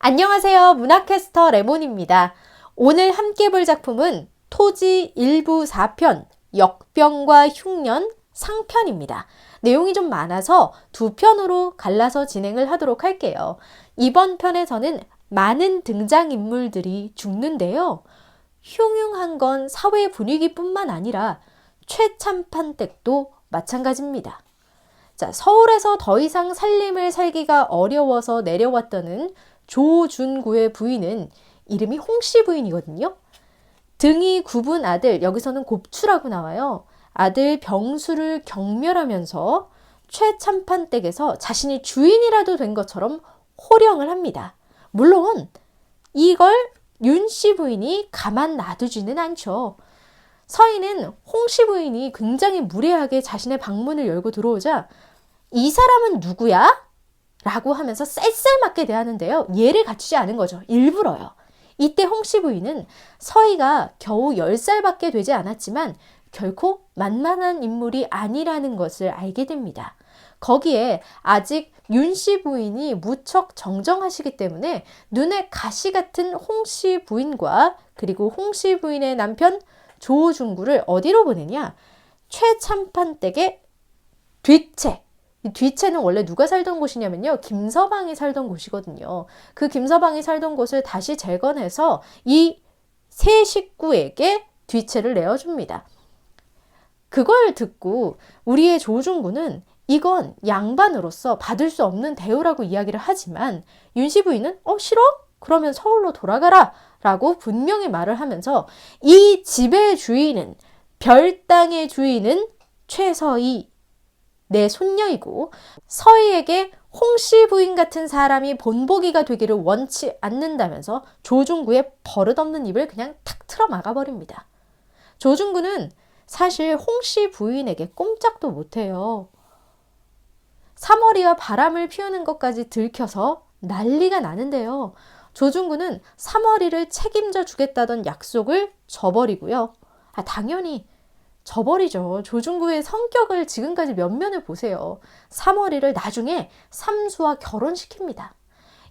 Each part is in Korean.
안녕하세요. 문화캐스터 레몬입니다. 오늘 함께 볼 작품은 토지 일부 4편, 역병과 흉년 상편입니다. 내용이 좀 많아서 두 편으로 갈라서 진행을 하도록 할게요. 이번 편에서는 많은 등장인물들이 죽는데요. 흉흉한 건 사회 분위기뿐만 아니라 최참판댁도 마찬가지입니다. 자, 서울에서 더 이상 살림을 살기가 어려워서 내려왔다는 조준구의 부인은 이름이 홍씨 부인이거든요. 등이 굽은 아들, 여기서는 곱추라고 나와요. 아들 병수를 경멸하면서 최참판댁에서 자신이 주인이라도 된 것처럼 호령을 합니다. 물론 이걸 윤씨 부인이 가만 놔두지는 않죠. 서인은 홍씨 부인이 굉장히 무례하게 자신의 방문을 열고 들어오자 이 사람은 누구야? 라고 하면서 쌀쌀맞게 대하는데요. 예를 갖추지 않은 거죠. 일부러요. 이때 홍씨 부인은 서희가 겨우 10살밖에 되지 않았지만 결코 만만한 인물이 아니라는 것을 알게 됩니다. 거기에 아직 윤씨 부인이 무척 정정하시기 때문에 눈에 가시 같은 홍씨 부인과 그리고 홍씨 부인의 남편 조중구를 어디로 보내냐? 최참판댁의 뒷채. 이 뒤채는 원래 누가 살던 곳이냐면요. 김서방이 살던 곳이거든요. 그 김서방이 살던 곳을 다시 재건해서 이 세 식구에게 뒤채를 내어줍니다. 그걸 듣고 우리의 조중구는 이건 양반으로서 받을 수 없는 대우라고 이야기를 하지만 윤씨 부인은 싫어? 그러면 서울로 돌아가라 라고 분명히 말을 하면서 이 집의 주인은 별땅의 주인은 최서희 내 손녀이고 서희에게 홍씨 부인 같은 사람이 본보기가 되기를 원치 않는다면서 조중구의 버릇없는 입을 그냥 탁 틀어 막아버립니다. 조중구는 사실 홍씨 부인에게 꼼짝도 못해요. 사머리와 바람을 피우는 것까지 들켜서 난리가 나는데요. 조중구는 사머리를 책임져 주겠다던 약속을 저버리고요. 당연히 저버리죠. 조중구의 성격을 지금까지 면면을 보세요. 사머리를 나중에 삼수와 결혼시킵니다.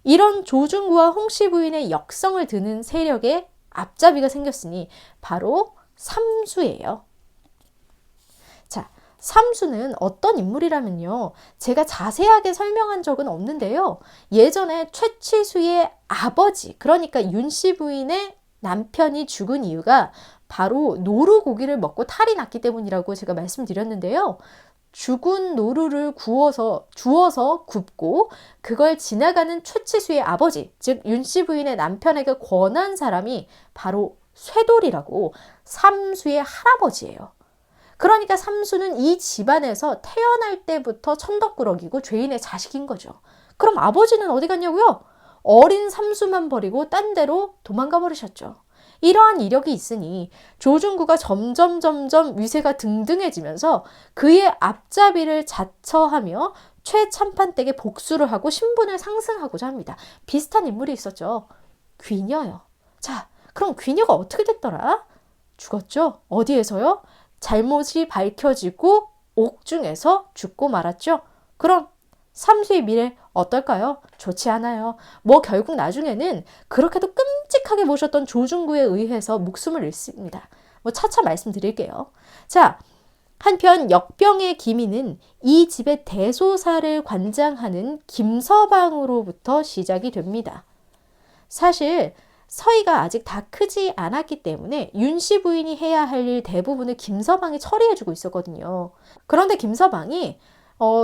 이런 조중구와 홍씨 부인의 역성을 드는 세력의 앞잡이가 생겼으니 바로 삼수예요. 자, 삼수는 어떤 인물이라면요. 제가 자세하게 설명한 적은 없는데요. 예전에 최치수의 아버지, 그러니까 윤씨 부인의 남편이 죽은 이유가 바로 노루 고기를 먹고 탈이 났기 때문이라고 제가 말씀드렸는데요. 죽은 노루를 주워서 굽고 그걸 지나가는 최치수의 아버지, 즉 윤씨 부인의 남편에게 권한 사람이 바로 쇠돌이라고 삼수의 할아버지예요. 그러니까 삼수는 이 집안에서 태어날 때부터 천덕꾸러기고 죄인의 자식인 거죠. 그럼 아버지는 어디 갔냐고요? 어린 삼수만 버리고 딴 데로 도망가 버리셨죠. 이러한 이력이 있으니 조중구가 점점 위세가 등등해지면서 그의 앞잡이를 자처하며 최참판댁에 복수를 하고 신분을 상승하고자 합니다. 비슷한 인물이 있었죠. 귀녀요. 자, 그럼 귀녀가 어떻게 됐더라? 죽었죠. 어디에서요? 잘못이 밝혀지고 옥중에서 죽고 말았죠. 그럼 삼수의 미래 어떨까요? 좋지 않아요. 결국 나중에는 그렇게도 끔찍하게 모셨던 조중구에 의해서 목숨을 잃습니다. 차차 말씀드릴게요. 자, 한편 역병의 기미는 이 집의 대소사를 관장하는 김서방으로부터 시작이 됩니다. 사실 서희가 아직 다 크지 않았기 때문에 윤씨 부인이 해야 할 일 대부분을 김서방이 처리해주고 있었거든요. 그런데 김서방이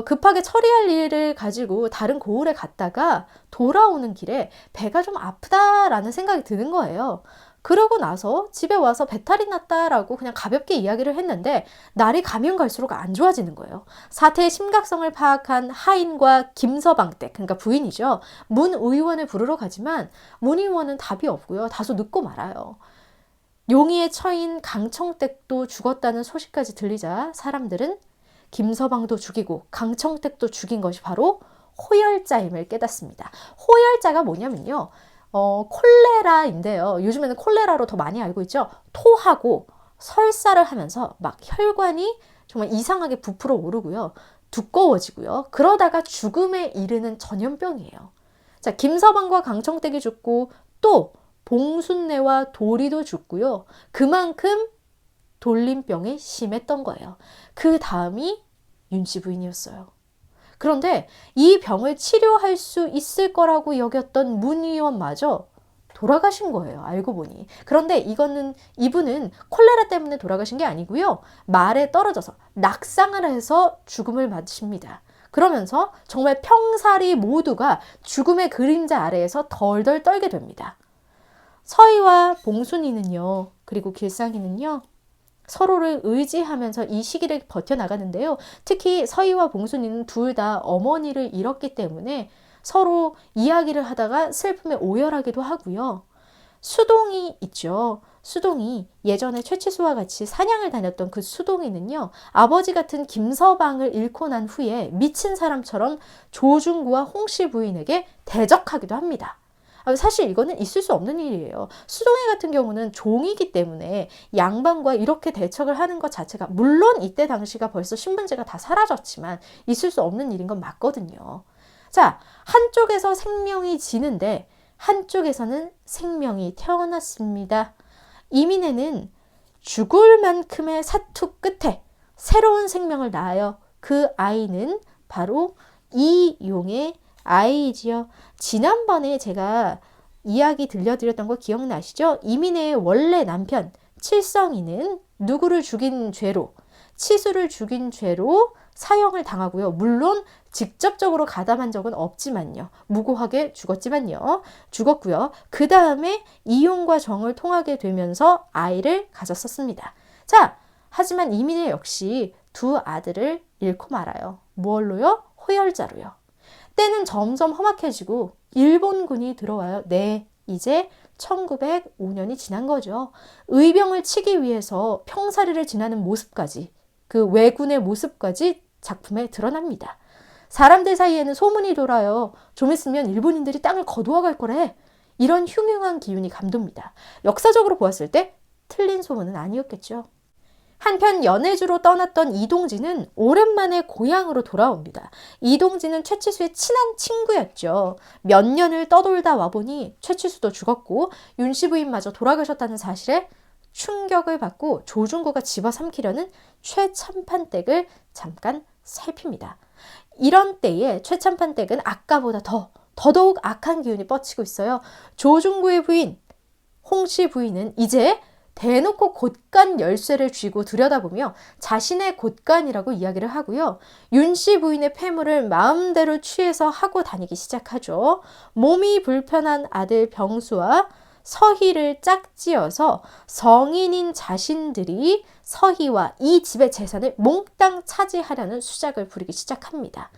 급하게 처리할 일을 가지고 다른 고을에 갔다가 돌아오는 길에 배가 좀 아프다라는 생각이 드는 거예요. 그러고 나서 집에 와서 배탈이 났다라고 그냥 가볍게 이야기를 했는데 날이 가면 갈수록 안 좋아지는 거예요. 사태의 심각성을 파악한 하인과 김서방 댁, 그러니까 부인이죠. 문 의원을 부르러 가지만 문 의원은 답이 없고요. 다소 늦고 말아요. 용의의 처인 강청댁도 죽었다는 소식까지 들리자 사람들은 김서방도 죽이고 강청택도 죽인 것이 바로 호열자임을 깨닫습니다. 호열자가 뭐냐면요. 콜레라인데요. 요즘에는 콜레라로 더 많이 알고 있죠. 토하고 설사를 하면서 막 혈관이 정말 이상하게 부풀어 오르고요. 두꺼워지고요. 그러다가 죽음에 이르는 전염병이에요. 자, 김서방과 강청택이 죽고 또 봉순례와 도리도 죽고요. 그만큼 돌림병이 심했던 거예요. 그 다음이 윤씨 부인이었어요. 그런데 이 병을 치료할 수 있을 거라고 여겼던 문의원마저 돌아가신 거예요. 알고 보니. 그런데 이분은 콜레라 때문에 돌아가신 게 아니고요. 말에 떨어져서 낙상을 해서 죽음을 맞으십니다. 그러면서 정말 평사리 모두가 죽음의 그림자 아래에서 덜덜 떨게 됩니다. 서희와 봉순이는요, 그리고 길상이는요, 서로를 의지하면서 이 시기를 버텨나가는데요. 특히 서희와 봉순이는 둘 다 어머니를 잃었기 때문에 서로 이야기를 하다가 슬픔에 오열하기도 하고요. 수동이 있죠. 수동이 예전에 최치수와 같이 사냥을 다녔던 그 수동이는요. 아버지 같은 김서방을 잃고 난 후에 미친 사람처럼 조중구와 홍씨 부인에게 대적하기도 합니다. 사실 이거는 있을 수 없는 일이에요. 수동이 같은 경우는 종이기 때문에 양반과 이렇게 대척을 하는 것 자체가 물론 이때 당시가 벌써 신분제가 다 사라졌지만 있을 수 없는 일인 건 맞거든요. 자, 한쪽에서 생명이 지는데 한쪽에서는 생명이 태어났습니다. 이민혜는 죽을 만큼의 사투 끝에 새로운 생명을 낳아요. 그 아이는 바로 이용의 아이지요. 지난번에 제가 이야기 들려드렸던 거 기억나시죠? 이민혜의 원래 남편 칠성이는 누구를 죽인 죄로, 치수를 죽인 죄로 사형을 당하고요. 물론 직접적으로 가담한 적은 없지만요. 무고하게 죽었고요. 그 다음에 이용과 정을 통하게 되면서 아이를 가졌었습니다. 자, 하지만 이민혜 역시 두 아들을 잃고 말아요. 무얼로요? 호열자로요. 때는 점점 험악해지고 일본군이 들어와요. 네, 이제 1905년이 지난 거죠. 의병을 치기 위해서 평사리를 지나는 모습까지, 그 왜군의 모습까지 작품에 드러납니다. 사람들 사이에는 소문이 돌아요. 좀 있으면 일본인들이 땅을 거두어 갈 거래. 이런 흉흉한 기운이 감돕니다. 역사적으로 보았을 때 틀린 소문은 아니었겠죠. 한편 연해주로 떠났던 이동진은 오랜만에 고향으로 돌아옵니다. 이동진은 최치수의 친한 친구였죠. 몇 년을 떠돌다 와보니 최치수도 죽었고 윤씨 부인마저 돌아가셨다는 사실에 충격을 받고 조중구가 집어삼키려는 최참판댁을 잠깐 살핍니다. 이런 때에 최참판댁은 아까보다 더더욱 악한 기운이 뻗치고 있어요. 조중구의 부인, 홍씨 부인은 이제 대놓고 곳간 열쇠를 쥐고 들여다보며 자신의 곳간이라고 이야기를 하고요. 윤씨 부인의 폐물을 마음대로 취해서 하고 다니기 시작하죠. 몸이 불편한 아들 병수와 서희를 짝지어서 성인인 자신들이 서희와 이 집의 재산을 몽땅 차지하려는 수작을 부리기 시작합니다.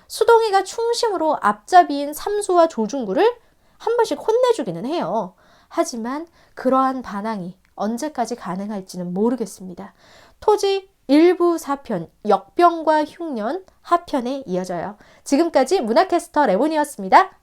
수동이가 충심으로 앞잡이인 삼수와 조중구를 한 번씩 혼내주기는 해요. 하지만 그러한 반항이 언제까지 가능할지는 모르겠습니다. 토지 일부 4편, 역병과 흉년 하편에 이어져요. 지금까지 문화캐스터 레몬이었습니다.